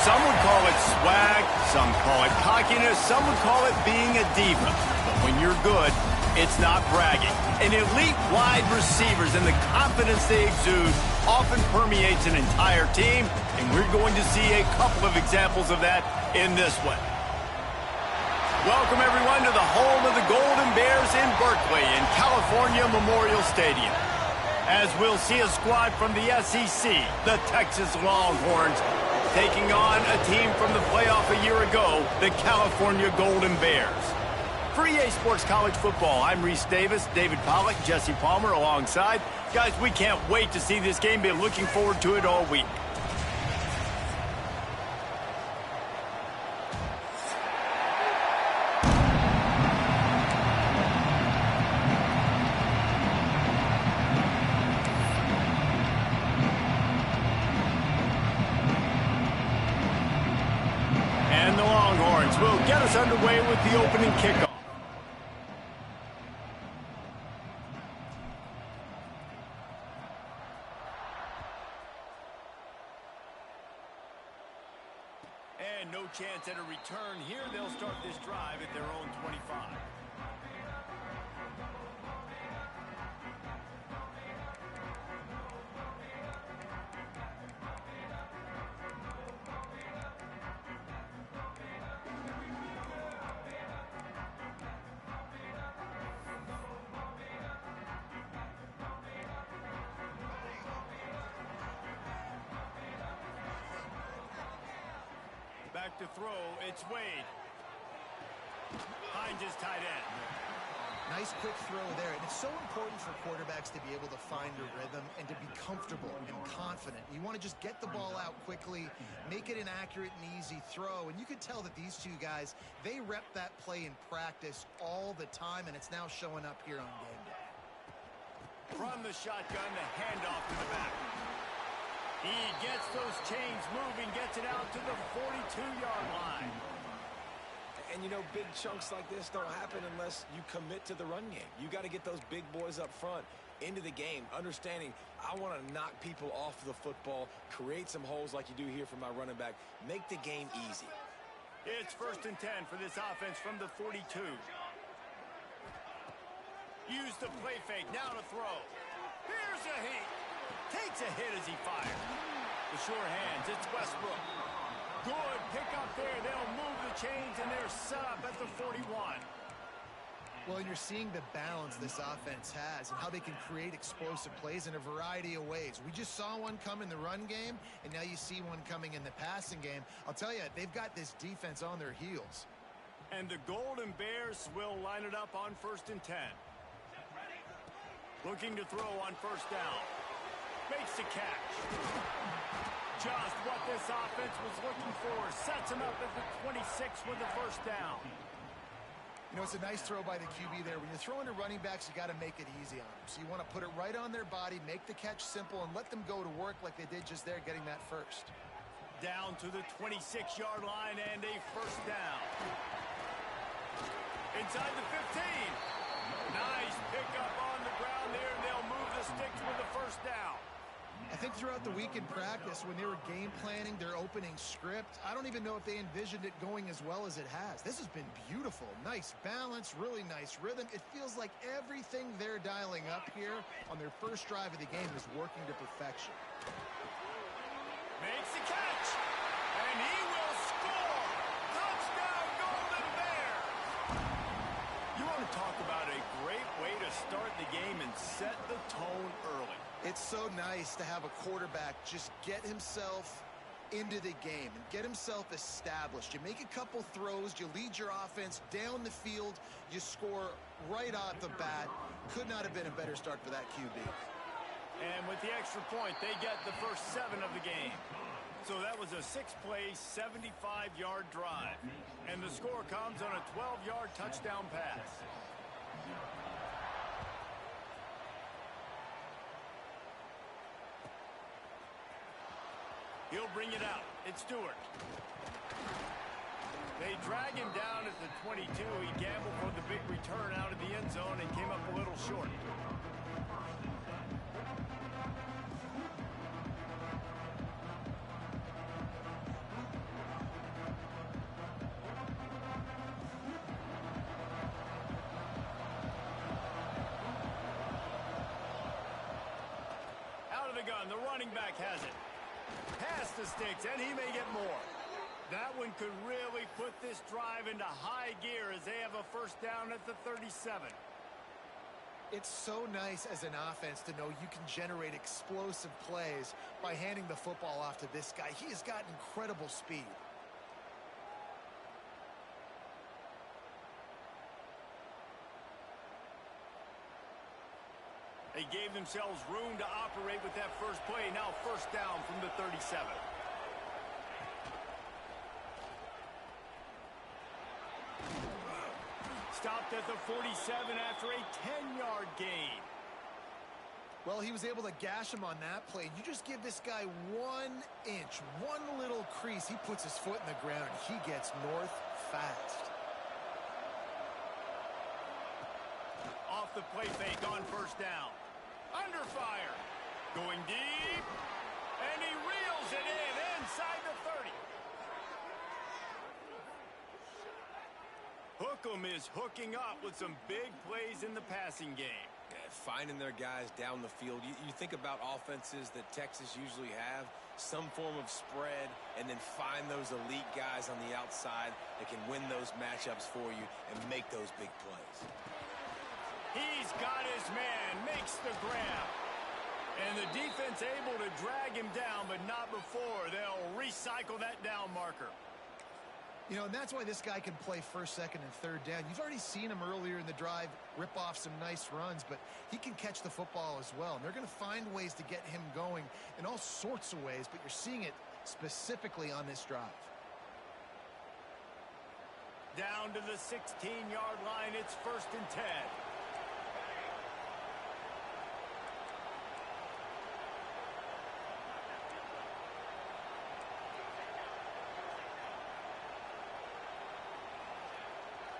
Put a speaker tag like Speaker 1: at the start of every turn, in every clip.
Speaker 1: Some would call it swag, some call it cockiness, some would call it being a diva. But when you're good, it's not bragging. And elite wide receivers and the confidence they exude often permeates an entire team, and we're going to see a couple of examples of that in this one. Welcome, everyone, to the home of the Golden Bears in Berkeley in California Memorial Stadium. As we'll see a squad from the SEC, the Texas Longhorns, taking on a team from the playoff a year ago, the California Golden Bears. For EA Sports College Football, I'm Reese Davis, David Pollack, Jesse Palmer alongside. Guys, we can't wait to see this game. Been looking forward to it all week. And the Longhorns will get us underway with the opening kickoff. And no chance at a return here. They'll start this drive at their own 25. Back to throw, it's Wade. Hines is tight end.
Speaker 2: Nice quick throw there, and it's so important for quarterbacks to be able to find a rhythm and to be comfortable and confident. You want to just get the ball out quickly, make it an accurate and easy throw, and you can tell that these two guys, they rep that play in practice all the time, and it's now showing up here on game day.
Speaker 1: From the shotgun, the handoff to the back. He gets those chains moving, gets it out to the 42-yard line.
Speaker 3: And, you know, big chunks like this don't happen unless you commit to the run game. You got to get those big boys up front into the game, understanding I want to knock people off the football, create some holes like you do here for my running back, make the game easy.
Speaker 1: It's 1st and 10 for this offense from the 42. Use the play fake, now to throw. Here's a heat. Takes a hit as he fires. The sure hands, it's Westbrook. Good pick up there. They'll move the chains, and they're set up at the 41.
Speaker 2: Well, and you're seeing the balance this offense has and how they can create explosive plays in a variety of ways. We just saw one come in the run game, and now you see one coming in the passing game. I'll tell you, they've got this defense on their heels.
Speaker 1: And the Golden Bears will line it up on 1st and 10. Looking to throw on 1st down. Makes the catch. Just what this offense was looking for. Sets him up at the 26 with the 1st down.
Speaker 2: You know, it's a nice throw by the QB there. When you're throwing to running backs, you got to make it easy on them. So you want to put it right on their body, make the catch simple, and let them go to work like they did just there, getting that 1st.
Speaker 1: Down to the 26-yard line and a 1st down. Inside the 15. Nice pickup on the ground there. They'll move the sticks with the 1st down.
Speaker 2: I think throughout the week in practice, when they were game planning their opening script, I don't even know if they envisioned it going as well as it has. This has been beautiful. Nice balance, really nice rhythm. It feels like everything they're dialing up here on their 1st drive of the game is working to perfection.
Speaker 1: Makes the catch, and he will score. Touchdown, Golden Bears. You want to talk about a great way to start the game and set the tone early.
Speaker 2: It's so nice to have a quarterback just get himself into the game and get himself established. You make a couple throws, you lead your offense down the field, you score right off the bat. Could not have been a better start for that QB.
Speaker 1: And with the extra point, they get the first 7 of the game. So that was a 6-play, 75-yard drive. And the score comes on a 12-yard touchdown pass. He'll bring it out. It's Stewart. They drag him down at the 22. He gambled for the big return out of the end zone and came up a little short. of the gun. The running back has it. Past the sticks, and he may get more. That one could really put this drive into high gear as they have a first down at the 37.
Speaker 2: It's so nice as an offense to know you can generate explosive plays by handing the football off to this guy. He has got incredible speed.
Speaker 1: They gave themselves room to operate with that first play. Now first down from the 37. Stopped at the 47 after a 10-yard gain.
Speaker 2: Well, he was able to gash him on that play. You just give this guy 1 inch, one little crease. He puts his foot in the ground. He gets north fast.
Speaker 1: Off the play fake on first down. Under fire. Going deep. And he reels it in inside the 30. Hookem is hooking up with some big plays in the passing game.
Speaker 3: Yeah, finding their guys down the field. You think about offenses that Texas usually have, some form of spread, and then find those elite guys on the outside that can win those matchups for you and make those big plays.
Speaker 1: He's got his man, makes the grab. And the defense able to drag him down, but not before. They'll recycle that down marker.
Speaker 2: You know, and that's why this guy can play first, second, and third down. You've already seen him earlier in the drive rip off some nice runs, but he can catch the football as well. And they're going to find ways to get him going in all sorts of ways, but you're seeing it specifically on this drive.
Speaker 1: Down to the 16-yard line, it's 1st and 10.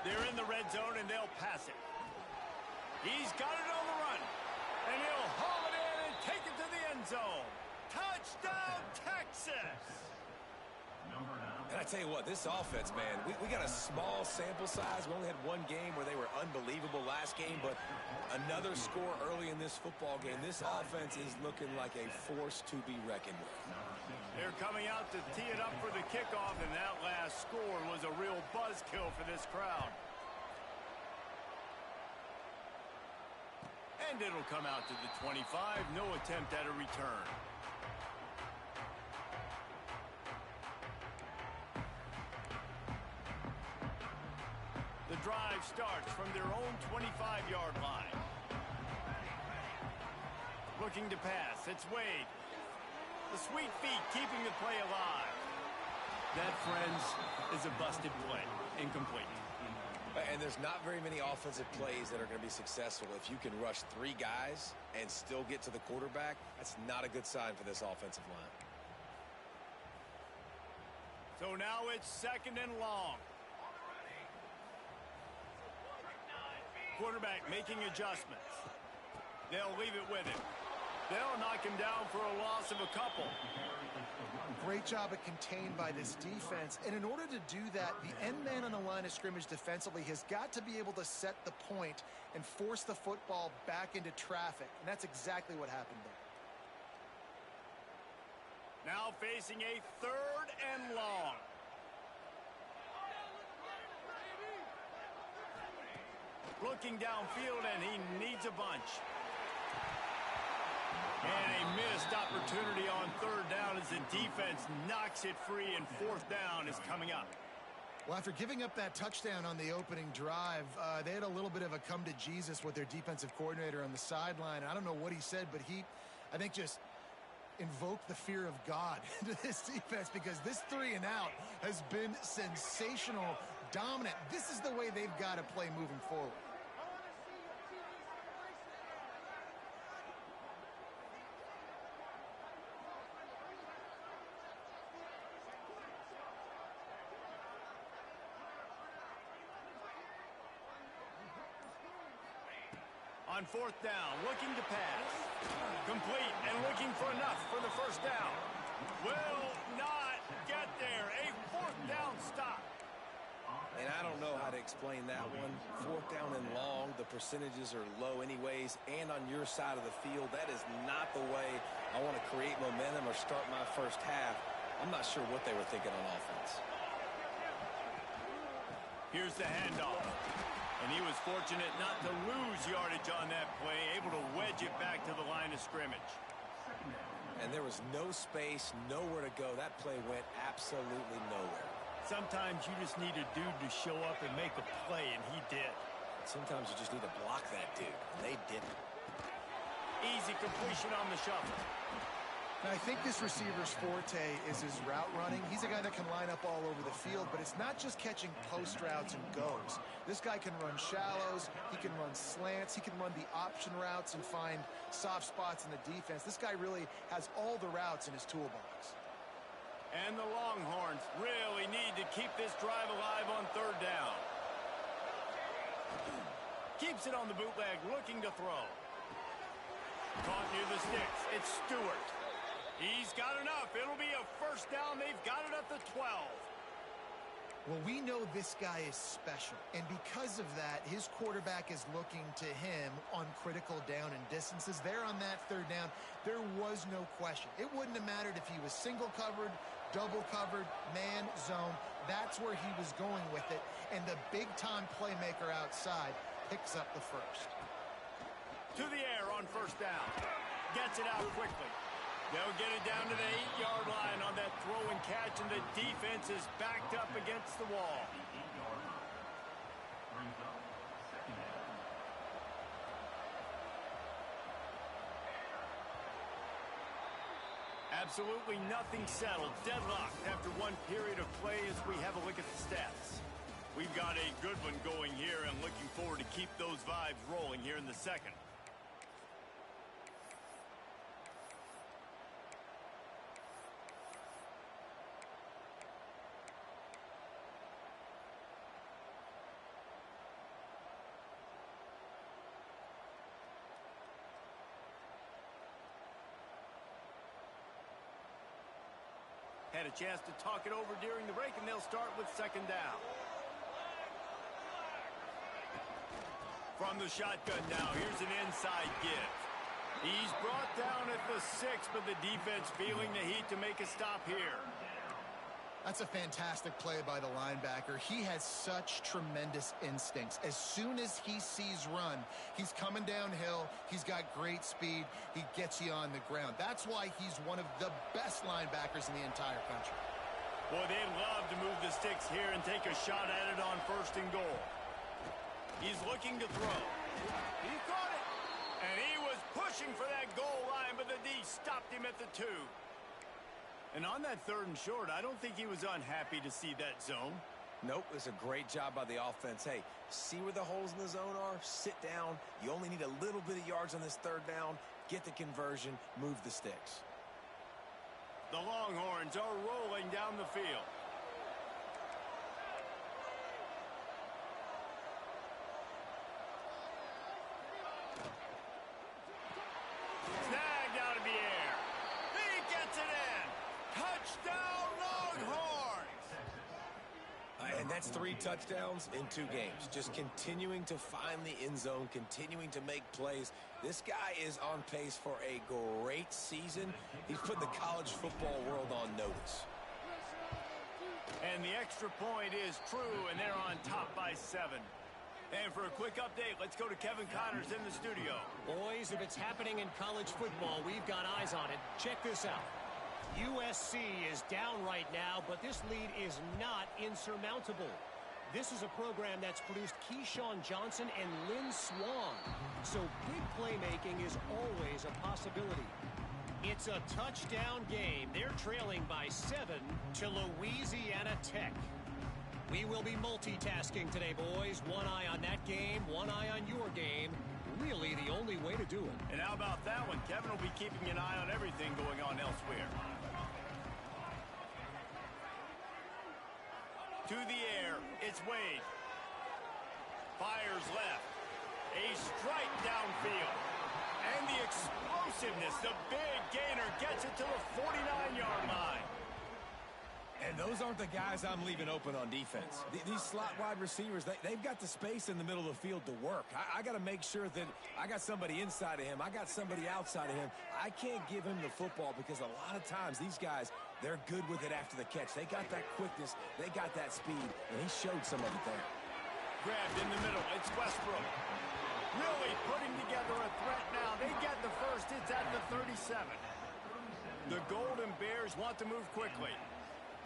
Speaker 1: They're in the red zone, and they'll pass it. He's got it on the run. And he'll haul it in and take it to the end zone. Touchdown, Texas!
Speaker 3: And I tell you what, this offense, man, we got a small sample size. We only had one game where they were unbelievable last game, but another score early in this football game. This offense is looking like a force to be reckoned with.
Speaker 1: They're coming out to tee it up for the kickoff, and that last score was a real buzzkill for this crowd. And it'll come out to the 25. No attempt at a return. The drive starts from their own 25-yard line. Looking to pass. It's Wade. The sweet feet keeping the play alive. That, friends, is a busted play. Incomplete.
Speaker 3: And there's not very many offensive plays that are going to be successful. If you can rush 3 guys and still get to the quarterback, that's not a good sign for this offensive line.
Speaker 1: So now it's 2nd and long. Quarterback making adjustments. They'll leave it with him. They'll knock him down for a loss of a couple.
Speaker 2: Great job at contained by this defense. And in order to do that, the end man on the line of scrimmage defensively has got to be able to set the point and force the football back into traffic. And that's exactly what happened there.
Speaker 1: Now facing a 3rd and long. Looking downfield, and he needs a bunch. And a missed opportunity on 3rd down as the defense knocks it free, and 4th down is coming up.
Speaker 2: Well, after giving up that touchdown on the opening drive, they had a little bit of a come to Jesus with their defensive coordinator on the sideline. I don't know what he said, but he, I think, just invoked the fear of God into this defense, because this 3 and out has been sensational, dominant. This is the way they've got to play moving forward.
Speaker 1: On 4th down, looking to pass. Complete and looking for enough for the 1st down. Will not get there. A 4th down stop.
Speaker 3: And I don't know how to explain that one. 4th down and long, the percentages are low anyways, and on your side of the field, that is not the way I want to create momentum or start my first half. I'm not sure what they were thinking on offense.
Speaker 1: Here's the handoff. And he was fortunate not to lose yardage on that play, able to wedge it back to the line of scrimmage.
Speaker 3: And there was no space, nowhere to go. That play went absolutely nowhere.
Speaker 1: Sometimes you just need a dude to show up and make a play, and he did.
Speaker 3: Sometimes you just need to block that dude, and they didn't.
Speaker 1: Easy completion on the shuffle.
Speaker 2: Now, I think this receiver's forte is his route running. He's a guy that can line up all over the field, but it's not just catching post routes and goes. This guy can run shallows, he can run slants, he can run the option routes and find soft spots in the defense. This guy really has all the routes in his toolbox.
Speaker 1: And the Longhorns really need to keep this drive alive on third down. Keeps it on the bootleg, looking to throw. Caught near the sticks. It's Stewart. He's got enough. It'll be a first down. They've got it at the 12.
Speaker 2: Well, we know this guy is special, and because of that, his quarterback is looking to him on critical down and distances. There on that third down, there was no question. It wouldn't have mattered if he was single covered, double covered, man, zone. That's where he was going with it, and the big-time playmaker outside picks up the first.
Speaker 1: To the air on first down. Gets it out quickly. They'll get it down to the 8-yard line on that throw and catch, and the defense is backed up against the wall. Absolutely nothing settled. Deadlocked after one period of play as we have a look at the stats. We've got a good one going here and looking forward to keep those vibes rolling here in the second. Had a chance to talk it over during the break, and they'll start with second down. From the shotgun now, here's an inside give. He's brought down at the 6, but the defense feeling the heat to make a stop here.
Speaker 2: That's a fantastic play by the linebacker. He has such tremendous instincts. As soon as he sees run, he's coming downhill. He's got great speed. He gets you on the ground. That's why he's one of the best linebackers in the entire country.
Speaker 1: Boy, they'd love to move the sticks here and take a shot at it on first and goal. He's looking to throw. He caught it. And he was pushing for that goal line, but the D stopped him at the 2. And on that third and short, I don't think he was unhappy to see that zone.
Speaker 3: Nope, it was a great job by the offense. Hey, see where the holes in the zone are? Sit down. You only need a little bit of yards on this third down. Get the conversion. Move the sticks.
Speaker 1: The Longhorns are rolling down the field. Snagged out of the air. He gets it in. Touchdown, Longhorns!
Speaker 3: And that's 3 touchdowns in 2 games. Just continuing to find the end zone, continuing to make plays. This guy is on pace for a great season. He's put the college football world on notice.
Speaker 1: And the extra point is true, and they're on top by 7. And for a quick update, let's go to Kevin Connors in the studio.
Speaker 4: Boys, if it's happening in college football, we've got eyes on it. Check this out. USC is down right now, but this lead is not insurmountable. This is a program that's produced Keyshawn Johnson and Lynn Swann. So big playmaking is always a possibility. It's a touchdown game. They're trailing by 7 to Louisiana Tech. We will be multitasking today, boys. One eye on that game, one eye on your game. Really the only way to do it.
Speaker 1: And how about that one? Kevin will be keeping an eye on everything going on elsewhere. To the air, it's Wade. Fires left. A strike downfield. And the explosiveness, the big gainer gets it to the 49-yard line.
Speaker 3: And those aren't the guys I'm leaving open on defense. These slot wide receivers, they've got the space in the middle of the field to work. I got to make sure that I got somebody inside of him. I got somebody outside of him. I can't give him the football because a lot of times these guys, they're good with it after the catch. They got that quickness. They got that speed, and he showed some of it there.
Speaker 1: Grabbed in the middle. It's Westbrook. Really putting together a threat now. They get the first. It's at the 37. The Golden Bears want to move quickly.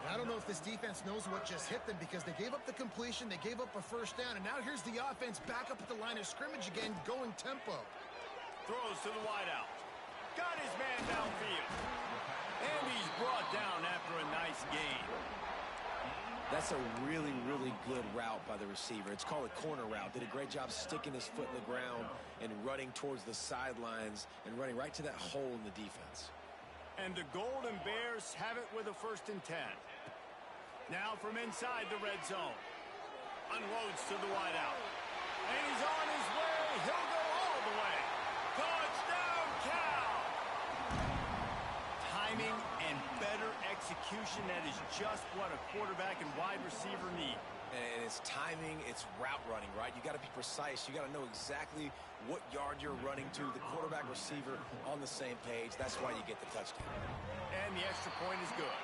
Speaker 2: I don't know if this defense knows what just hit them because they gave up the completion, they gave up a first down, and now here's the offense back up at the line of scrimmage again, going tempo.
Speaker 1: Throws to the wideout. Got his man downfield. And he's brought down after a nice gain.
Speaker 3: That's a really, really good route by the receiver. It's called a corner route. Did a great job sticking his foot in the ground and running towards the sidelines and running right to that hole in the defense.
Speaker 1: And the Golden Bears have it with a 1st and 10. Now from inside the red zone. Unloads to the wideout. And he's on his way. He'll go all the way. Touchdown, Cal! Timing and better execution. That is just what a quarterback and wide receiver need.
Speaker 3: And it's timing, it's route running, right? You got to be precise. You got to know exactly what yard you're running to. The quarterback receiver on the same page. That's why you get the touchdown.
Speaker 1: And the extra point is good.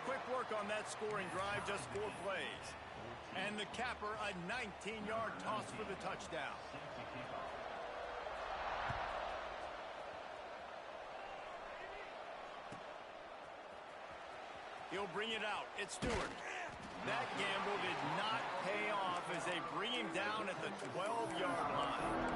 Speaker 1: Quick work on that scoring drive, just 4 plays. And the capper, a 19-yard toss for the touchdown. He'll bring it out. It's Stewart. That gamble did not pay off as they bring him down at the 12-yard line.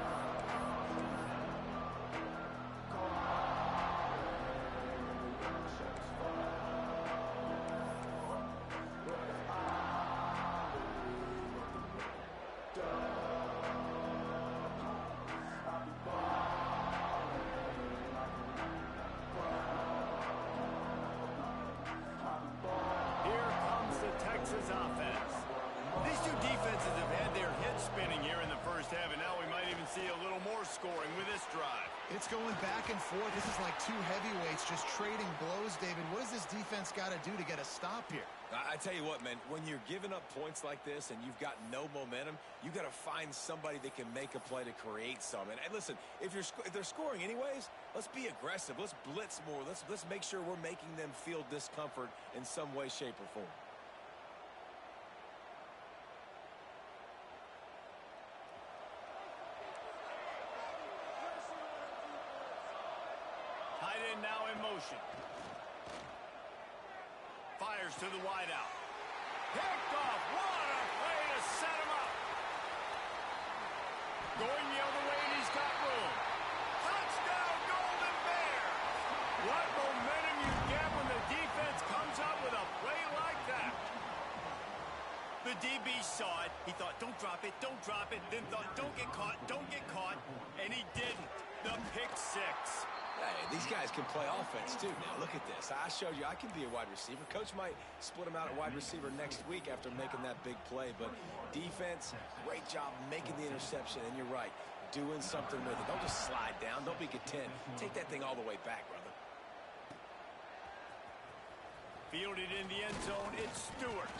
Speaker 1: Offense. These two defenses have had their heads spinning here in the first half, and now we might even see a little more scoring with this drive.
Speaker 2: It's going back and forth. This is like two heavyweights just trading blows, David. What does this defense got to do to get a stop here?
Speaker 3: I tell you what, man, when you're giving up points like this and you've got no momentum, you got to find somebody that can make a play to create some. And listen, if they're scoring anyways, let's be aggressive. Let's blitz more. Let's make sure we're making them feel discomfort in some way, shape, or form.
Speaker 1: Tight end now in motion. Fires to the wideout. Picked off. What a play to set him up. Going the other way, and he's got room. Touchdown, Golden Bears. What momentum you get when the defense comes up with a play like that. The DB saw it. He thought, don't drop it, don't drop it. Then thought, don't get caught, don't get caught. And he didn't. The pick six.
Speaker 3: Hey, these guys can play offense, too. Now, look at this. I showed you I can be a wide receiver. Coach might split him out at wide receiver next week after making that big play. But defense, great job making the interception. And you're right, doing something with it. Don't just slide down. Don't be content. Take that thing all the way back, brother.
Speaker 1: Fielded in the end zone, it's Stewart.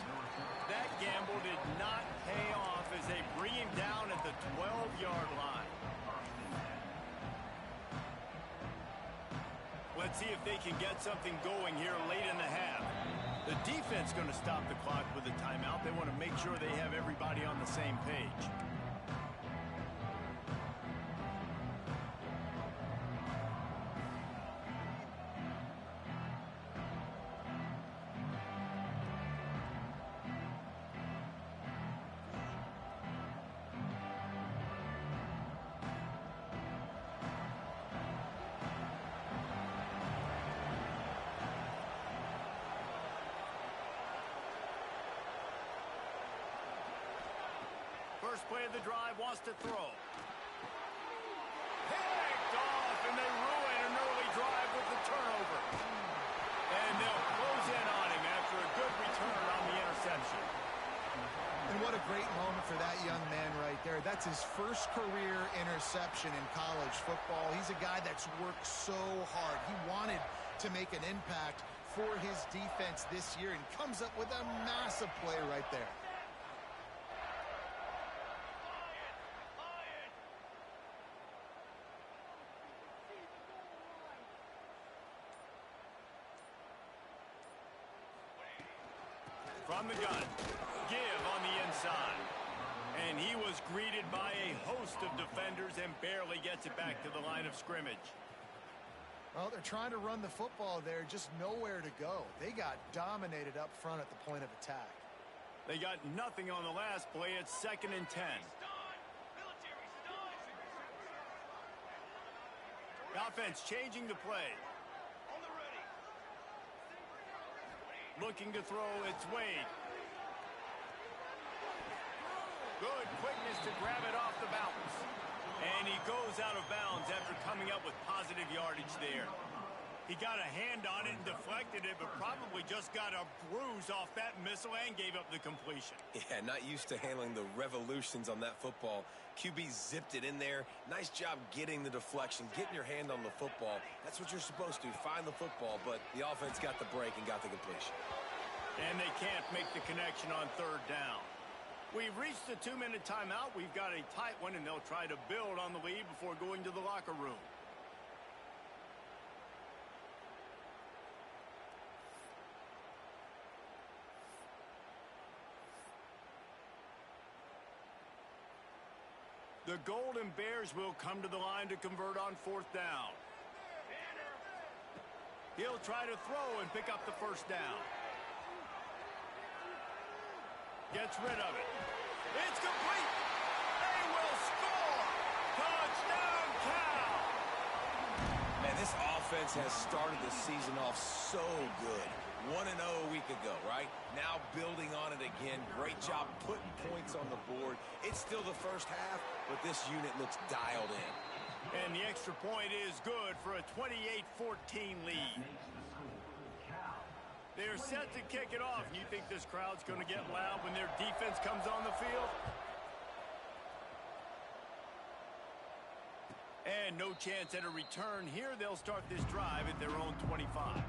Speaker 1: That gamble did not pay off as they bring him down at the 12-yard line. Let's see if they can get something going here late in the half. The defense going to stop the clock with a timeout. They want to make sure they have everybody on the same page. First play of the drive, wants to throw. Picked off, and they ruin an early drive with the turnover. And they'll close in on him after a good return on the interception.
Speaker 2: And what a great moment for that young man right there. That's his first career interception in college football. He's a guy that's worked so hard. He wanted to make an impact for his defense this year and comes up with a massive play right there.
Speaker 1: From the gun, give on the inside. And he was greeted by a host of defenders and barely gets it back to the line of scrimmage.
Speaker 2: Well, they're trying to run the football there, just nowhere to go. They got dominated up front at the point of attack.
Speaker 1: They got nothing on the last play. It's 2nd and 10. The offense changing the play. Looking to throw, it's Wade. Good quickness to grab it off the bounce. And he goes out of bounds after coming up with positive yardage there. He got a hand on it and deflected it, but probably just got a bruise off that missile and gave up the completion.
Speaker 3: Yeah, not used to handling the revolutions on that football. QB zipped it in there. Nice job getting the deflection, getting your hand on the football. That's what you're supposed to, find the football, but the offense got the break and got the completion.
Speaker 1: And they can't make the connection on 3rd down. We've reached the 2-minute timeout. We've got a tight one, and they'll try to build on the lead before going to the locker room. The Golden Bears will come to the line to convert on 4th down. He'll try to throw and pick up the 1st down. Gets rid of it. It's complete. They will score. Touchdown, Cal.
Speaker 3: Man, this offense has started the season off so good. 1-0 a week ago, right? Now building on it again. Great job putting points on the board. It's still the first half, but this unit looks dialed in.
Speaker 1: And the extra point is good for a 28-14 lead. They're set to kick it off. You think this crowd's going to get loud when their defense comes on the field? And no chance at a return here. They'll start this drive at their own 25.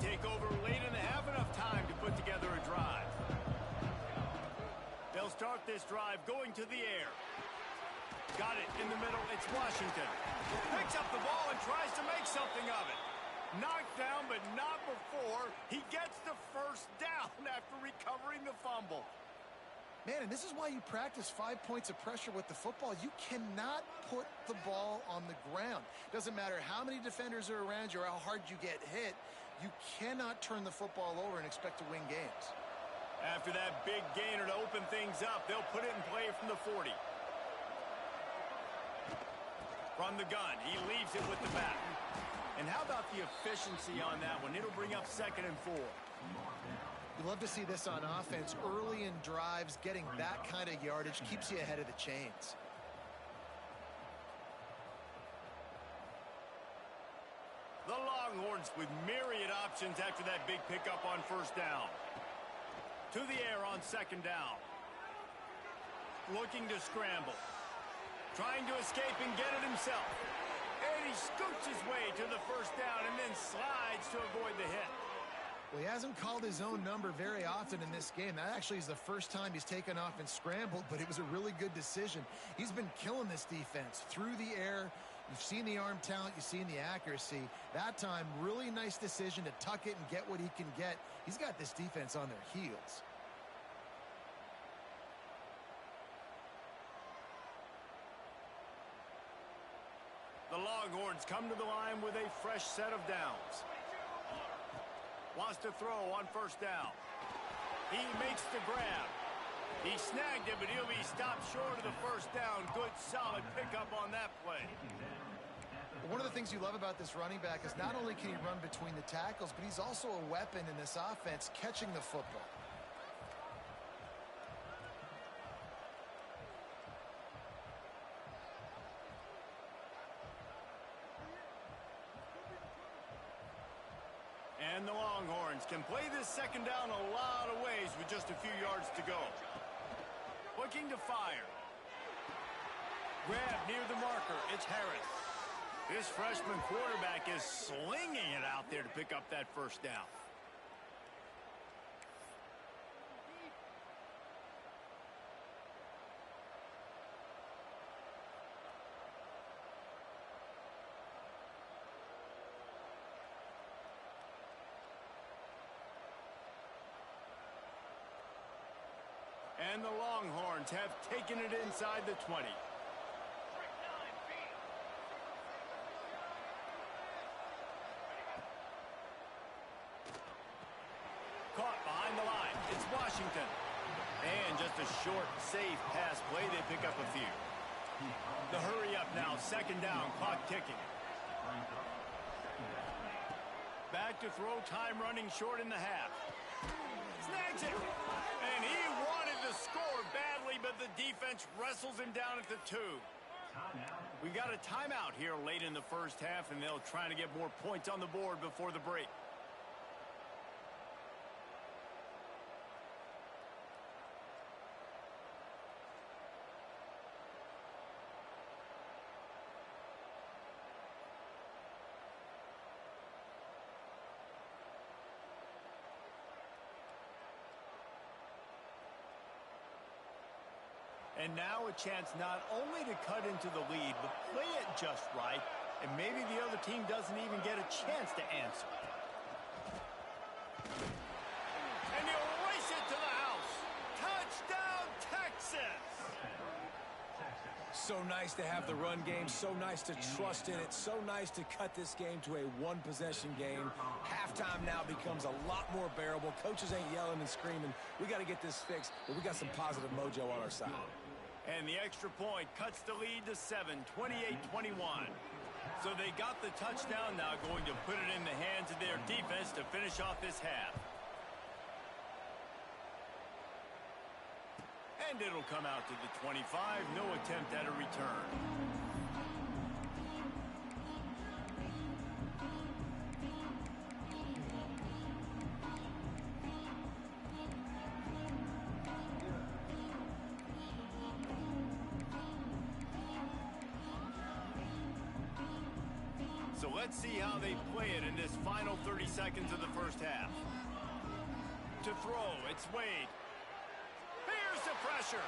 Speaker 1: Take over late in the half, enough time to put together a drive. They'll start this drive going to the air. Got it in the middle. It's Washington. Picks up the ball and tries to make something of it. Knocked down, but not before. He gets the 1st down after recovering the fumble.
Speaker 2: Man, and this is why you practice 5 points of pressure with the football. You cannot put the ball on the ground. Doesn't matter how many defenders are around you or how hard you get hit. You cannot turn the football over and expect to win games.
Speaker 1: After that big gainer to open things up, they'll put it in play from the 40. From the gun, he leaves it with the back. And how about the efficiency on that one? It'll bring up 2nd and 4.
Speaker 2: You love to see this on offense. Early in drives, getting that kind of yardage keeps you ahead of the chains.
Speaker 1: The Longhorns with myriad options after that big pickup on 1st down. To the air on 2nd down. Looking to scramble. Trying to escape and get it himself. And he scoots his way to the 1st down and then slides to avoid the hit.
Speaker 2: Well, he hasn't called his own number very often in this game. That actually is the first time he's taken off and scrambled, but it was a really good decision. He's been killing this defense through the air. You've seen the arm talent, you've seen the accuracy. That time, really nice decision to tuck it and get what he can get. He's got this defense on their heels.
Speaker 1: The Longhorns come to the line with a fresh set of downs. Wants to throw on 1st down. He makes the grab. He snagged it, but he'll be stopped short of the 1st down. Good, solid pickup on that play.
Speaker 2: One of the things you love about this running back is not only can he run between the tackles, but he's also a weapon in this offense catching the football.
Speaker 1: And the Longhorns can play this second down a lot of ways with just a few yards to go. Looking to fire. Grab near the marker. It's Harris. This freshman quarterback is slinging it out there to pick up that first down. And the Longhorns have taken it inside the 20. Caught behind the line. It's Washington. And just a short, safe pass play. They pick up a few. The hurry up now. Second down. Clock ticking. Back to throw. Time running short in the half. Snags it. And he wanted to score badly, but the defense wrestles him down at the 2. We got a timeout here late in the first half, and they'll try to get more points on the board before the break. And now a chance not only to cut into the lead, but play it just right, and maybe the other team doesn't even get a chance to answer. And he'll race it to the house. Touchdown, Texas!
Speaker 3: So nice to have the run game, so nice to trust in it, so nice to cut this game to a one-possession game. Halftime now becomes a lot more bearable. Coaches ain't yelling and screaming. We got to get this fixed, but we got some positive mojo on our side.
Speaker 1: And the extra point cuts the lead to 7, 28-21. So they got the touchdown, now going to put it in the hands of their defense to finish off this half. And it'll come out to the 25, no attempt at a return. So let's see how they play it in this final 30 seconds of the first half. To throw, it's Wade. Here's the pressure.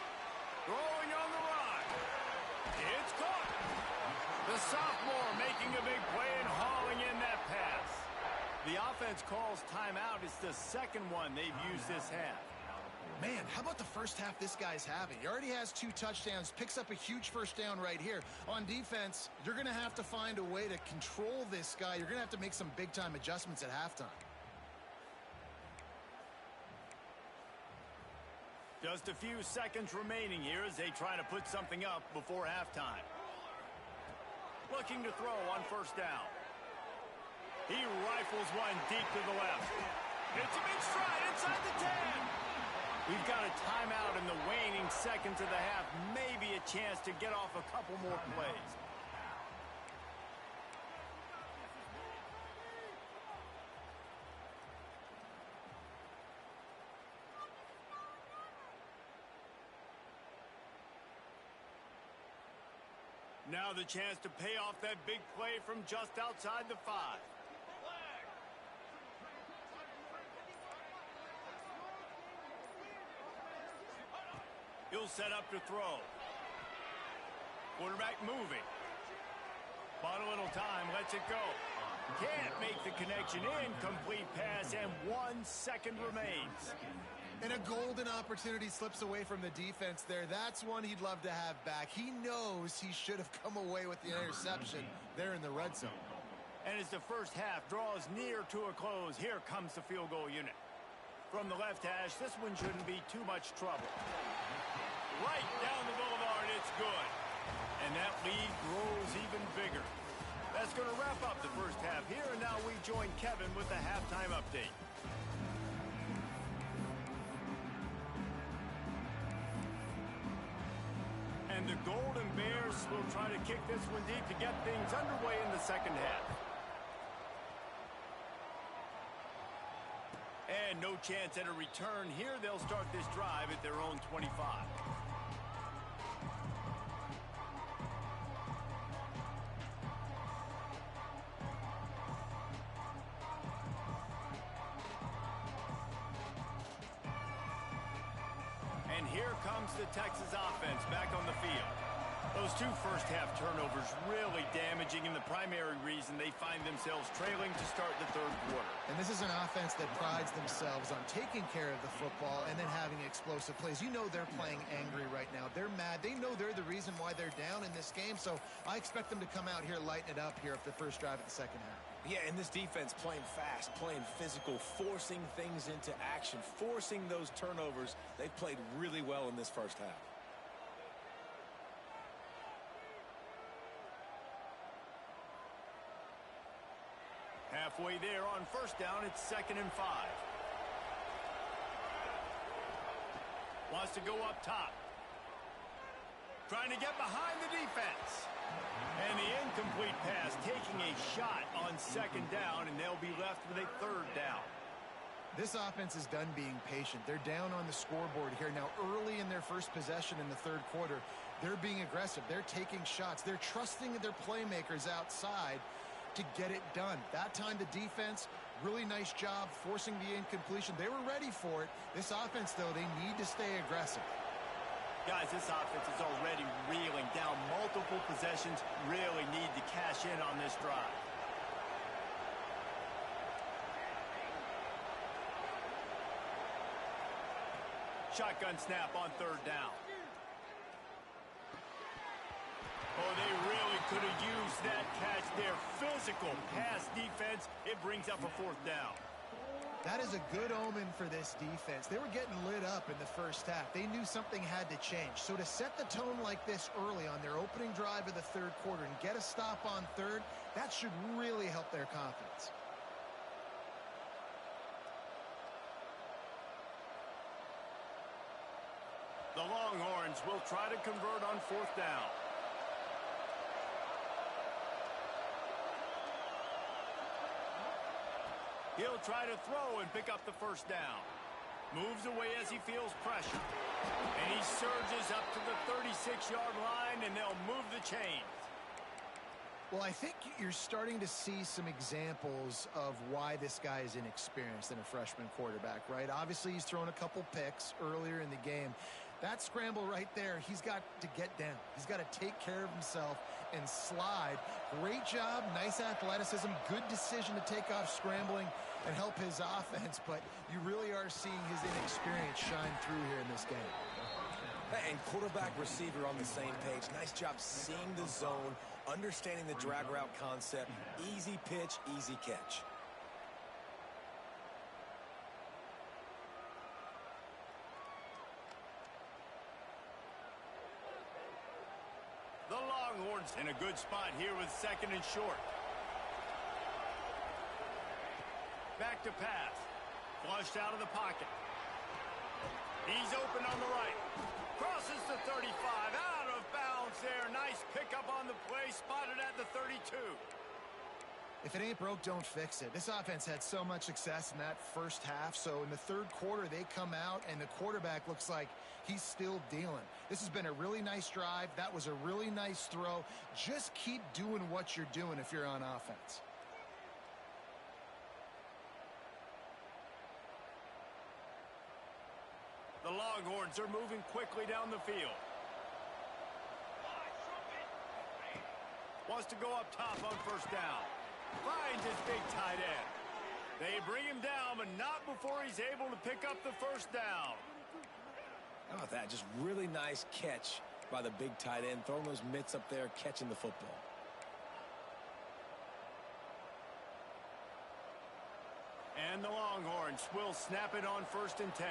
Speaker 1: Throwing on the run. It's caught. The sophomore making a big play and hauling in that pass. The offense calls timeout. It's the second one they've used this half.
Speaker 2: Man, how about the first half this guy's having? He already has 2 touchdowns, picks up a huge first down right here. On defense, you're going to have to find a way to control this guy. You're going to have to make some big-time adjustments at halftime.
Speaker 1: Just a few seconds remaining here as they try to put something up before halftime. Looking to throw on first down. He rifles one deep to the left. Hits him in stride inside the 10. We've got a timeout in the waning seconds of the half. Maybe a chance to get off a couple more plays. Now the chance to pay off that big play from just outside the 5. He'll set up to throw. Quarterback moving. Bought a little time, lets it go. Can't make the connection. Incomplete pass, and 1 second remains.
Speaker 2: And a golden opportunity slips away from the defense there. That's one he'd love to have back. He knows he should have come away with the interception there in the red zone.
Speaker 1: And as the first half draws near to a close, here comes the field goal unit. From the left hash, this one shouldn't be too much trouble. Right down the boulevard, it's good. And that lead grows even bigger. That's going to wrap up the first half here, and now we join Kevin with the halftime update. And the Golden Bears will try to kick this one deep to get things underway in the second half. chance at a return. Here they'll start this drive at their own 25. And here comes the Texas offense back on the field. Those two first-half turnovers really damaging, and the primary reason they find themselves trailing to start the third quarter.
Speaker 2: And this is an offense that prides themselves on taking care of the football and then having explosive plays. You know they're playing angry right now. They're mad. They know they're the reason why they're down in this game, so I expect them to come out here, lighten it up here for the first drive of the second half.
Speaker 3: Yeah, and this defense playing fast, playing physical, forcing things into action, forcing those turnovers. They've played really well in this first half.
Speaker 1: Halfway there on first down, it's 2nd and 5. Wants to go up top. Trying to get behind the defense. And the incomplete pass, taking a shot on 2nd down, and they'll be left with a 3rd down.
Speaker 2: This offense is done being patient. They're down on the scoreboard here. Now, early in their first possession in the third quarter, they're being aggressive. They're taking shots. They're trusting their playmakers outside to get it done. That time the defense, really nice job forcing the incompletion. They were ready for it. This offense, though, they need to stay aggressive.
Speaker 1: Guys, this offense is already reeling down multiple possessions. Really need to cash in on this drive. Shotgun snap on 3rd down. Oh, they really could have used that catch there. Physical pass defense. It brings up a 4th down.
Speaker 2: That is a good omen for this defense. They were getting lit up in the first half. They knew something had to change. So to set the tone like this early on their opening drive of the third quarter and get a stop on 3rd, that should really help their confidence.
Speaker 1: The Longhorns will try to convert on 4th down. He'll try to throw and pick up the 1st down. Moves away as he feels pressure. And he surges up to the 36-yard line, and they'll move the chains.
Speaker 2: Well, I think you're starting to see some examples of why this guy is inexperienced in a freshman quarterback, right? Obviously, he's thrown a couple picks earlier in the game. That scramble right there, he's got to get down. He's got to take care of himself and slide. Great job, nice athleticism, good decision to take off scrambling and help his offense, but you really are seeing his inexperience shine through here in this game.
Speaker 3: And quarterback receiver on the same page. Nice job seeing the zone, understanding the drag route concept. Easy pitch, easy catch.
Speaker 1: The Longhorns in a good spot here with 2nd and short. Back to pass. Flushed out of the pocket. He's open on the right. Crosses the 35. Out of bounds there. Nice pickup on the play. Spotted at the 32.
Speaker 2: If it ain't broke, don't fix it. This offense had so much success in that first half, so in the third quarter, they come out, and the quarterback looks like he's still dealing. This has been a really nice drive. That was a really nice throw. Just keep doing what you're doing if you're on offense.
Speaker 1: The Longhorns are moving quickly down the field. Wants to go up top on 1st down. Finds his big tight end. They bring him down, but not before he's able to pick up the 1st down.
Speaker 3: How about that? Just really nice catch by the big tight end. Throwing those mitts up there, catching the football.
Speaker 1: And the Longhorns will snap it on 1st and 10.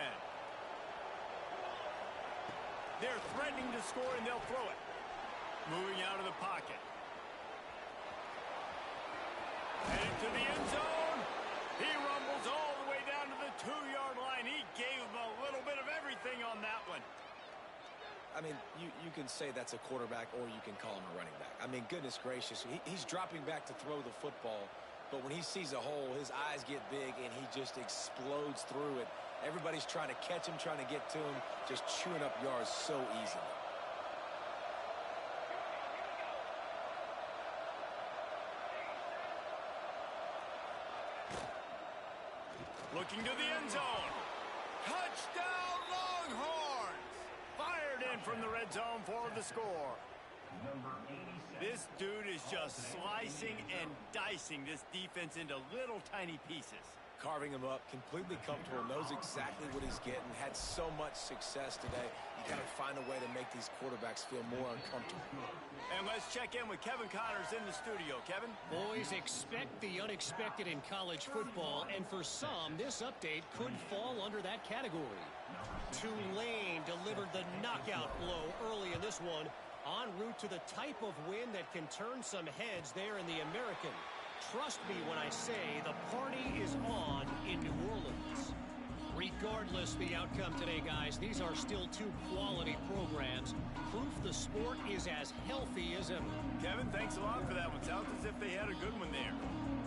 Speaker 1: They're threatening to score, and they'll throw it. Moving out of the pocket. Headed to the end zone. He rumbles all the way down to the 2-yard line. He gave him a little bit of everything on that one.
Speaker 3: I mean, you can say that's a quarterback or you can call him a running back. I mean, goodness gracious. He's dropping back to throw the football, but when he sees a hole, his eyes get big, and he just explodes through it. Everybody's trying to catch him, trying to get to him, just chewing up yards so easily.
Speaker 1: Looking to the end zone. Touchdown, Longhorns! Fired in from the red zone for the score. This dude is just slicing and dicing this defense into little tiny pieces.
Speaker 3: Carving him up, completely comfortable, knows exactly what he's getting, had so much success today. You got to find a way to make these quarterbacks feel more uncomfortable.
Speaker 1: And let's check in with Kevin Connors in the studio. Kevin?
Speaker 4: Boys, expect the unexpected in college football, and for some, this update could fall under that category. Tulane delivered the knockout blow early in this one, en route to the type of win that can turn some heads there in the American. Trust me when I say the party is on in New Orleans. Regardless the outcome today, guys, these are still two quality programs. Proof the sport is as healthy as ever.
Speaker 1: Kevin, thanks a lot for that one. Sounds as if they had a good one there.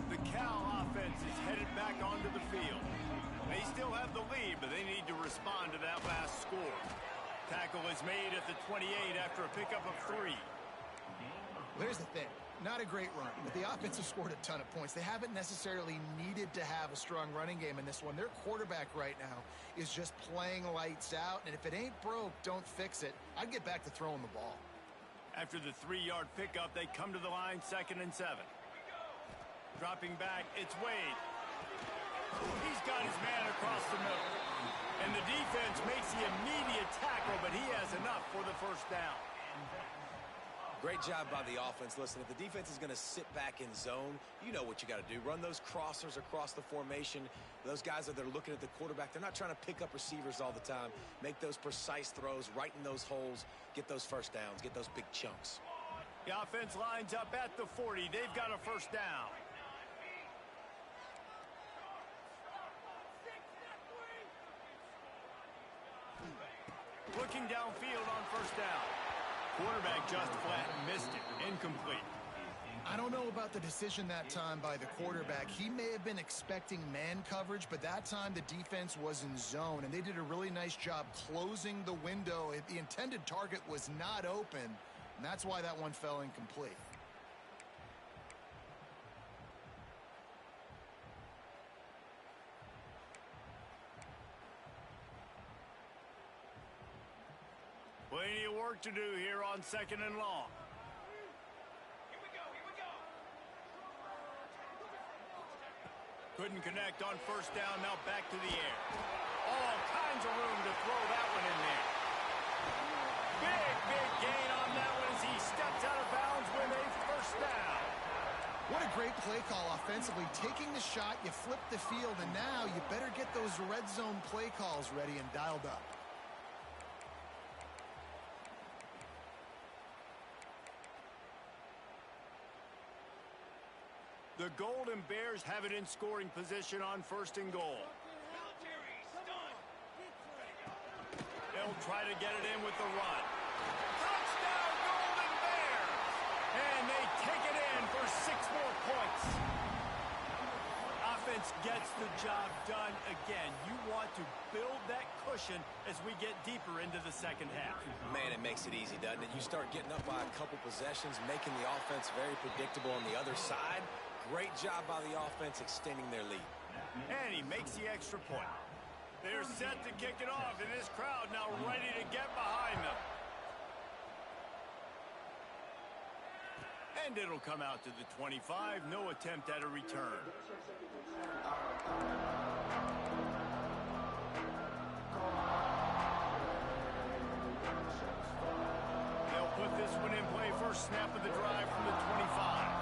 Speaker 1: The Cal offense is headed back onto the field. They still have the lead, but they need to respond to that last score. Tackle is made at the 28 after a pickup of 3.
Speaker 2: Here's the thing. Not a great run, but the offense has scored a ton of points. They haven't necessarily needed to have a strong running game in this one. Their quarterback right now is just playing lights out, and if it ain't broke, don't fix it. I'd get back to throwing the ball.
Speaker 1: After the 3-yard pickup, they come to the line, 2nd and 7. Dropping back, it's Wade. He's got his man across the middle. And the defense makes the immediate tackle, but he has enough for the first down.
Speaker 3: Great job by the offense. Listen, if the defense is going to sit back in zone, you know what you got to do. Run those crossers across the formation. Those guys that are looking at the quarterback, they're not trying to pick up receivers all the time. Make those precise throws, right in those holes, get those first downs, get those big chunks.
Speaker 1: The offense lines up at the 40. They've got a first down. Looking downfield on first down. Quarterback just flat and missed it. Incomplete.
Speaker 2: I don't know about the decision that time by the quarterback. He may have been expecting man coverage, but that time the defense was in zone, and they did a really nice job closing the window. The intended target was not open, and that's why that one fell incomplete.
Speaker 1: Plenty of work to do here on 2nd and long.
Speaker 3: Here we go.
Speaker 1: Couldn't connect on first down, now back to the air. All kinds of room to throw that one in there. Big gain on that one as he steps out of bounds with a first down.
Speaker 2: What a great play call offensively. Taking the shot, you flip the field, and now you better get those red zone play calls ready and dialed up.
Speaker 1: The Golden Bears have it in scoring position on 1st and goal. They'll try to get it in with the run. Touchdown, Golden Bears! And they take it in for 6 more points. Offense gets the job done again. You want to build that cushion as we get deeper into the second half.
Speaker 3: Man, it makes it easy, doesn't it? You start getting up by a couple possessions, making the offense very predictable on the other side. Great job by the offense extending their lead.
Speaker 1: And he makes the extra point. They're set to kick it off, and this crowd now ready to get behind them. And it'll come out to the 25. No attempt at a return. They'll put this one in play. First snap of the drive from the 25.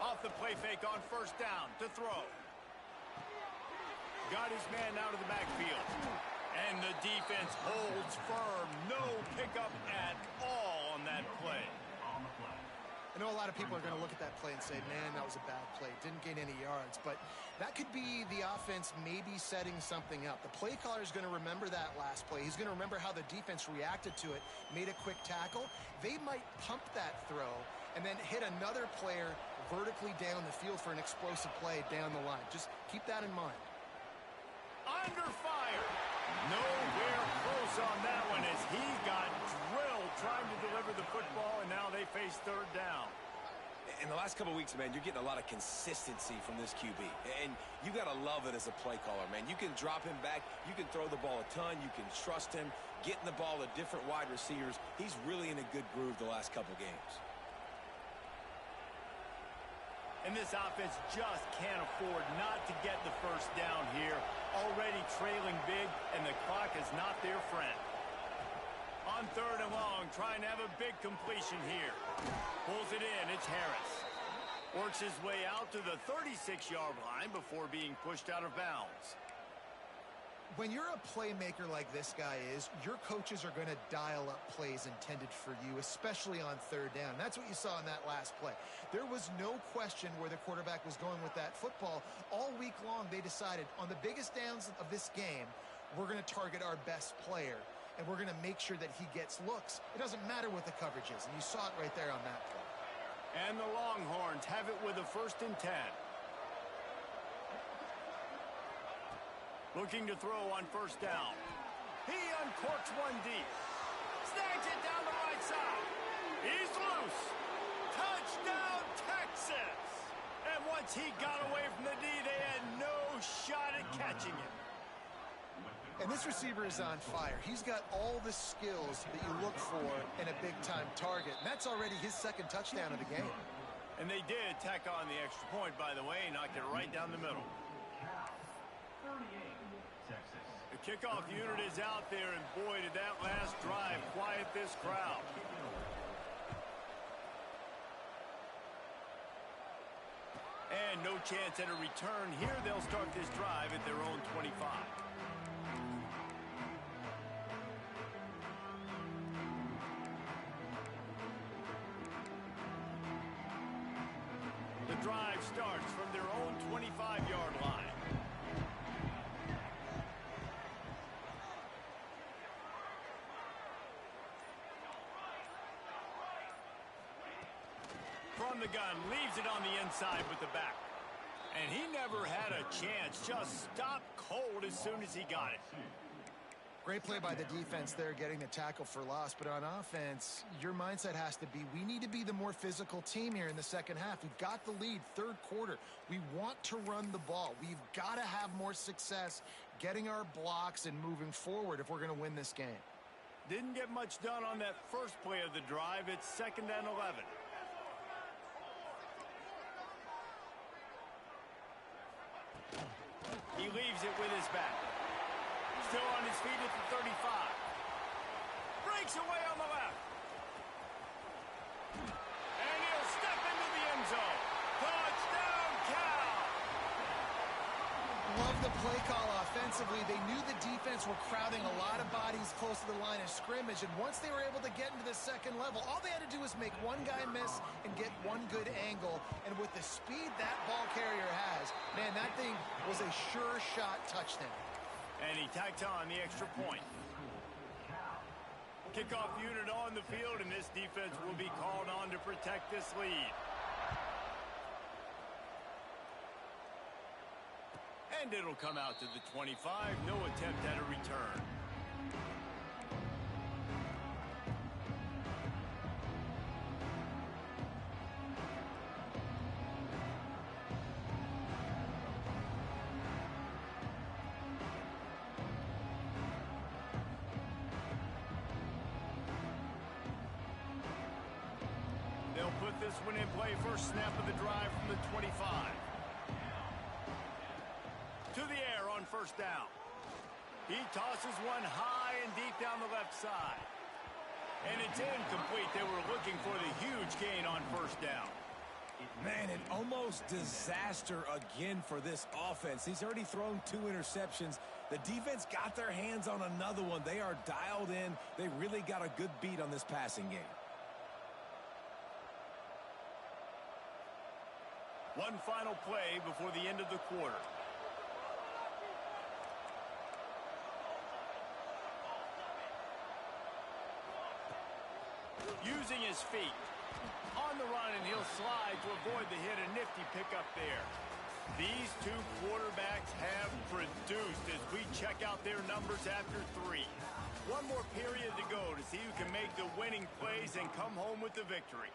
Speaker 1: Off the play fake on first down to throw. Got his man out of the backfield. And the defense holds firm. No pickup at all on that play.
Speaker 2: I know a lot of people are going to look at that play and say, man, that was a bad play. Didn't gain any yards. But that could be the offense maybe setting something up. The play caller is going to remember that last play. He's going to remember how the defense reacted to it, made a quick tackle. They might pump that throw and then hit another player vertically down the field for an explosive play down the line. Just keep that in mind.
Speaker 1: Under fire. Nowhere close on that one as he got drilled trying to deliver the football, and now they face third down.
Speaker 3: In the last couple of weeks, man, you're getting a lot of consistency from this QB. And you got to love it as a play caller, man. You can drop him back. You can throw the ball a ton. You can trust him, getting the ball to different wide receivers. He's really in a good groove the last couple games.
Speaker 1: And this offense just can't afford not to get the first down here. Already trailing big, and the clock is not their friend. On third and long, trying to have a big completion here. Pulls it in, it's Harris. Works his way out to the 36-yard line before being pushed out of bounds.
Speaker 2: When you're a playmaker like this guy is, your coaches are going to dial up plays intended for you, especially on third down. That's what you saw in that last play. There was no question where the quarterback was going with that football. All week long, they decided on the biggest downs of this game, we're going to target our best player, and we're going to make sure that he gets looks. It doesn't matter what the coverage is, and you saw it right there on that play.
Speaker 1: And the Longhorns have it with a 1st and 10. Looking to throw on first down. He uncorks one deep. Snags it down the right side. He's loose. Touchdown, Texas! And once he got away from the D, they had no shot at catching him.
Speaker 2: And this receiver is on fire. He's got all the skills that you look for in a big-time target. And that's already his 2nd touchdown of the game.
Speaker 1: And they did tack on the extra point, by the way, knocked it right down the middle. The kickoff unit is out there, and boy, did that last drive quiet this crowd. And no chance at a return here. They'll start this drive at their own 25. The drive starts from their own 25-yard line. From the gun, leaves it on the inside with the back. And he never had a chance, just stopped cold as soon as he got it.
Speaker 2: Great play by the defense there, getting the tackle for loss. But on offense, your mindset has to be, we need to be the more physical team here in the second half. We've got the lead, third quarter. We want to run the ball. We've got to have more success getting our blocks and moving forward if we're going to win this game.
Speaker 1: Didn't get much done on that first play of the drive. It's 2nd and 11. He leaves it with his back. Still on his feet at the 35. Breaks away on the left. And he'll step into the end zone. Touchdown, Cal!
Speaker 2: Love the play call offensively. They knew the defense were crowding a lot of bodies close to the line of scrimmage, and once they were able to get into the second level, all they had to do was make one guy miss and get one good angle, and with the speed that ball carrier has, man, that thing was a sure shot touchdown.
Speaker 1: And he tacked on the extra point. Kickoff unit on the field, and this defense will be called on to protect this lead. And it'll come out to the 25. No attempt at a return. They'll put this one in play. First snap of the drive from the 25. To the air on first down. He tosses one high and deep down the left side. And it's incomplete. They were looking for the huge gain on first down.
Speaker 3: Man, an almost disaster again for this offense. He's already thrown 2 interceptions. The defense got their hands on another one. They are dialed in. They really got a good beat on this passing game.
Speaker 1: One final play before the end of the quarter. Using his feet. On the run, and he'll slide to avoid the hit. A nifty pickup there. These two quarterbacks have produced as we check out their numbers after 3. One more period to go to see who can make the winning plays and come home with the victory.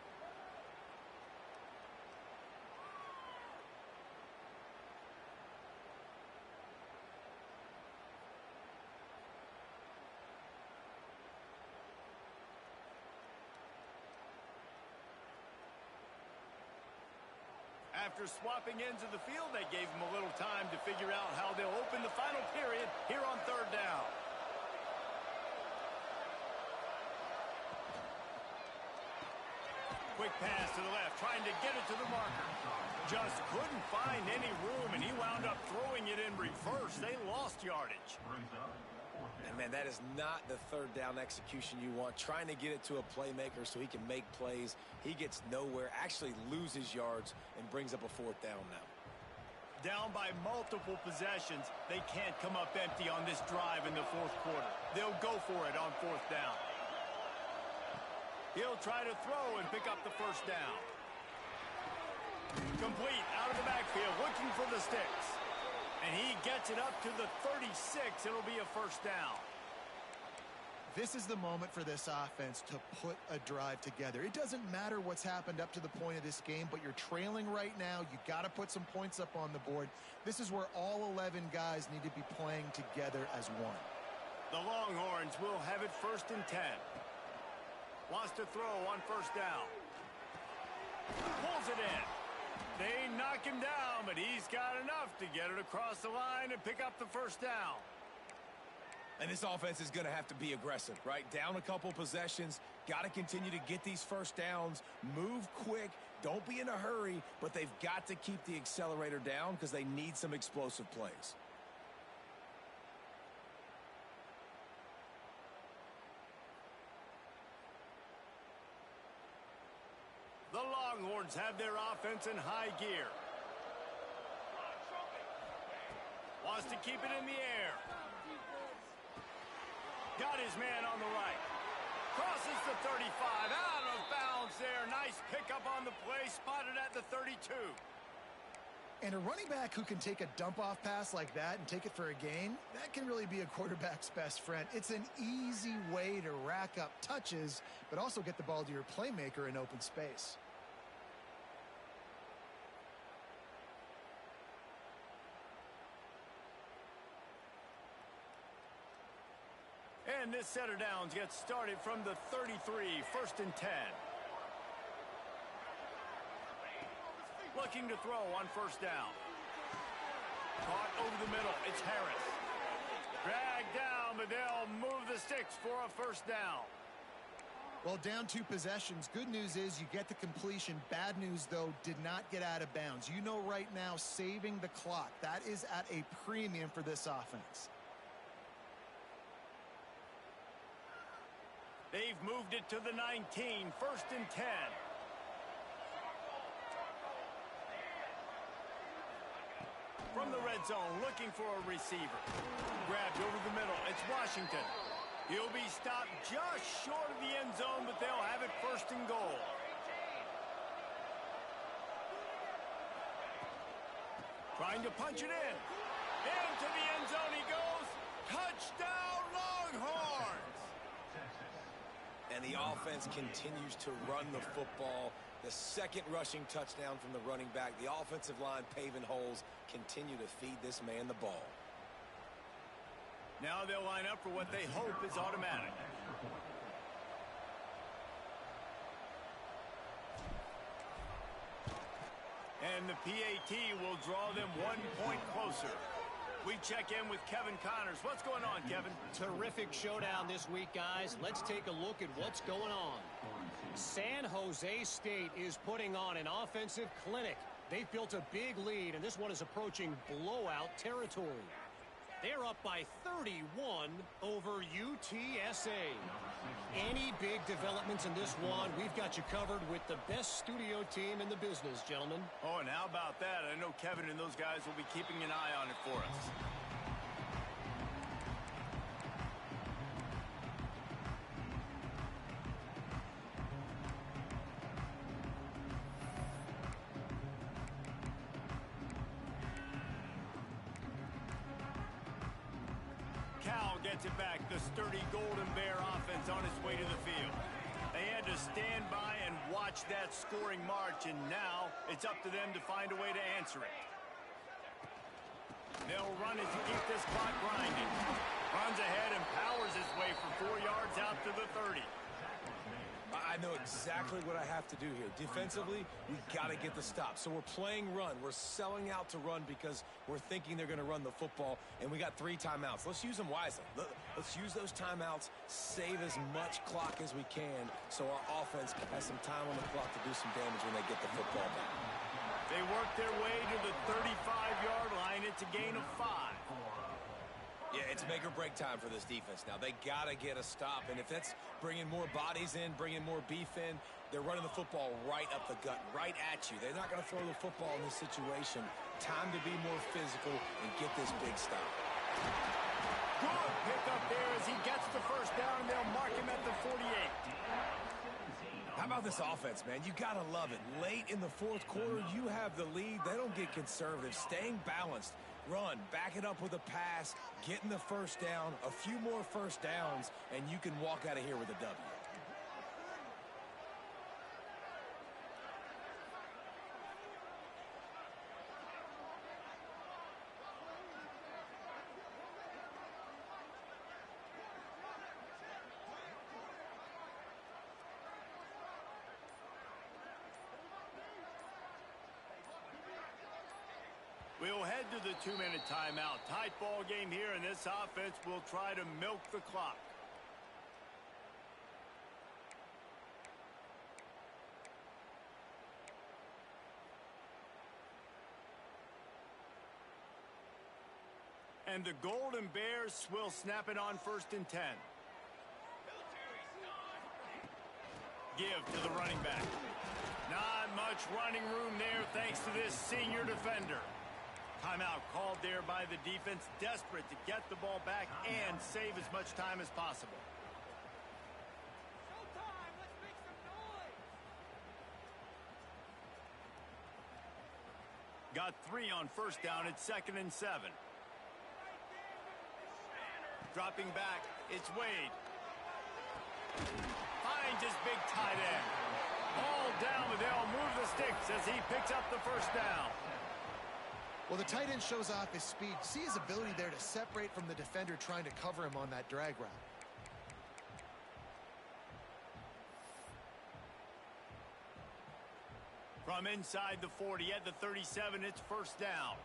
Speaker 1: After swapping ends of the field, they gave them a little time to figure out how they'll open the final period here on 3rd down. Quick pass to the left, trying to get it to the marker. Just couldn't find any room, and he wound up throwing it in reverse. They lost yardage.
Speaker 3: And, man, that is not the 3rd down execution you want. Trying to get it to a playmaker so he can make plays. He gets nowhere, actually loses yards, and brings up a 4th down now.
Speaker 1: Down by multiple possessions, they can't come up empty on this drive in the 4th quarter. They'll go for it on 4th down. He'll try to throw and pick up the 1st down. Complete out of the backfield, looking for the sticks. And he gets it up to the 36. It'll be a 1st down.
Speaker 2: This is the moment for this offense to put a drive together. It doesn't matter what's happened up to the point of this game, but you're trailing right now. You got to put some points up on the board. This is where all 11 guys need to be playing together as one.
Speaker 1: The Longhorns will have it 1st and 10. Wants to throw on 1st down. Pulls it in. They knock him down, but he's got enough to get it across the line and pick up the 1st down.
Speaker 3: And this offense is going to have to be aggressive, right? Down a couple possessions, got to continue to get these 1st downs, move quick, don't be in a hurry, but they've got to keep the accelerator down because they need some explosive plays.
Speaker 1: The Longhorns have their offense in high gear. Wants to keep it in the air. Got his man on the right. Crosses the 35. Out of bounds there. Nice pickup on the play. Spotted at the 32.
Speaker 2: And a running back who can take a dump-off pass like that and take it for a gain, that can really be a quarterback's best friend. It's an easy way to rack up touches, but also get the ball to your playmaker in open space.
Speaker 1: And this set of downs gets started from the 33, 1st and 10. Looking to throw on 1st down. Caught over the middle. It's Harris. Dragged down, but they'll move the sticks for a 1st down.
Speaker 2: Well, down 2 possessions. Good news is you get the completion. Bad news, though, did not get out of bounds. You know right now, saving the clock. That is at a premium for this offense.
Speaker 1: They've moved it to the 19, 1st and 10. From the red zone, looking for a receiver. Grabbed over the middle. It's Washington. He'll be stopped just short of the end zone, but they'll have it 1st and goal. Trying to punch it in. Into the end zone he goes. Touchdown, Longhorns!
Speaker 3: And the offense continues to run the football. The 2nd rushing touchdown from the running back. The offensive line paving holes. Continue to feed this man the ball.
Speaker 1: Now they'll line up for what they hope is automatic. And the PAT will draw them 1 point closer. We check in with Kevin Connors. What's going on, Kevin?
Speaker 4: Terrific showdown this week, guys. Let's take a look at what's going on. San Jose State is putting on an offensive clinic. They've built a big lead, and this one is approaching blowout territory. They're up by 31 over UTSA. Any big developments in this one, we've got you covered with the best studio team in the business, gentlemen.
Speaker 1: Oh, and how about that? I know Kevin and those guys will be keeping an eye on it for us. gets it back. The sturdy Golden Bear offense on its way to the field. They had to stand by and watch that scoring march, and now it's up to them to find a way to answer it. They'll run it to keep this clock grinding. Runs ahead and powers his way for 4 yards out to the 30.
Speaker 3: I know exactly what I have to do here. Defensively, we got to get the stop. So we're playing run. We're selling out to run because we're thinking they're going to run the football, and we got 3 timeouts. Let's use them wisely. Let's use those timeouts, save as much clock as we can so our offense has some time on the clock to do some damage when they get the football back.
Speaker 1: They work their way to the 35-yard line. It's a gain of 5.
Speaker 3: Yeah, it's make or break time for this defense now. They got to get a stop, and if that's bringing more bodies in, bringing more beef in, they're running the football right up the gut, right at you. They're not going to throw the football in this situation. Time to be more physical and get this big stop.
Speaker 1: Good pick up there as he gets the first down, and they'll mark him at the 48.
Speaker 3: How about this offense, man? You got to love it. Late in the fourth quarter, you have the lead. They don't get conservative. Staying balanced. Run, back it up with a pass, getting the first down, a few more first downs, and you can walk out of here with a W.
Speaker 1: We'll head to the 2-minute timeout. Tight ball game here, and this offense will try to milk the clock. And the Golden Bears will snap it on 1st and 10. Give to the running back. Not much running room there thanks to this senior defender. Timeout called there by the defense, desperate to get the ball back and save as much time as possible.
Speaker 5: Showtime! Let's make some noise!
Speaker 1: Got 3 on 1st down. It's 2nd and 7. Dropping back, it's Wade. Finds his big tight end. Ball down, but they'll move the sticks as he picks up the first down.
Speaker 2: Well, the tight end shows off his speed. See his ability there to separate from the defender trying to cover him on that drag route.
Speaker 1: From inside the 40 at the 37, it's 1st down.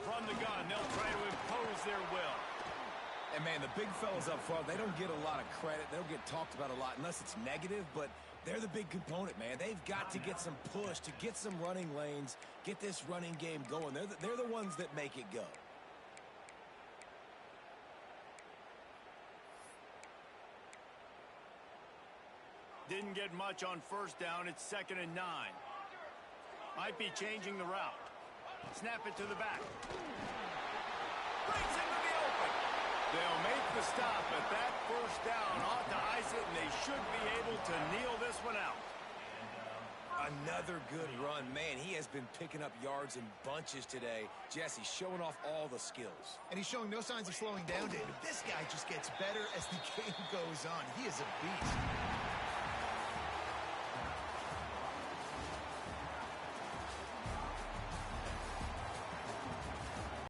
Speaker 1: From the gun, they'll try to impose their will.
Speaker 3: And, man, the big fellas up front, they don't get a lot of credit. They don't get talked about a lot unless it's negative, but they're the big component, man. They've got to get some push, to get some running lanes, get this running game going. They're the ones that make it go.
Speaker 1: Didn't get much on 1st down. It's 2nd and 9. Might be changing the route. Snap it to the back. Brings into the open. They'll make the stop, but that 1st down ought to ice it, and they should be able to kneel this one out.
Speaker 3: Another good run. Man, he has been picking up yards in bunches today. Jesse showing off all the skills.
Speaker 2: And he's showing no signs of slowing down, David. This guy just gets better as the game goes on. He is a beast.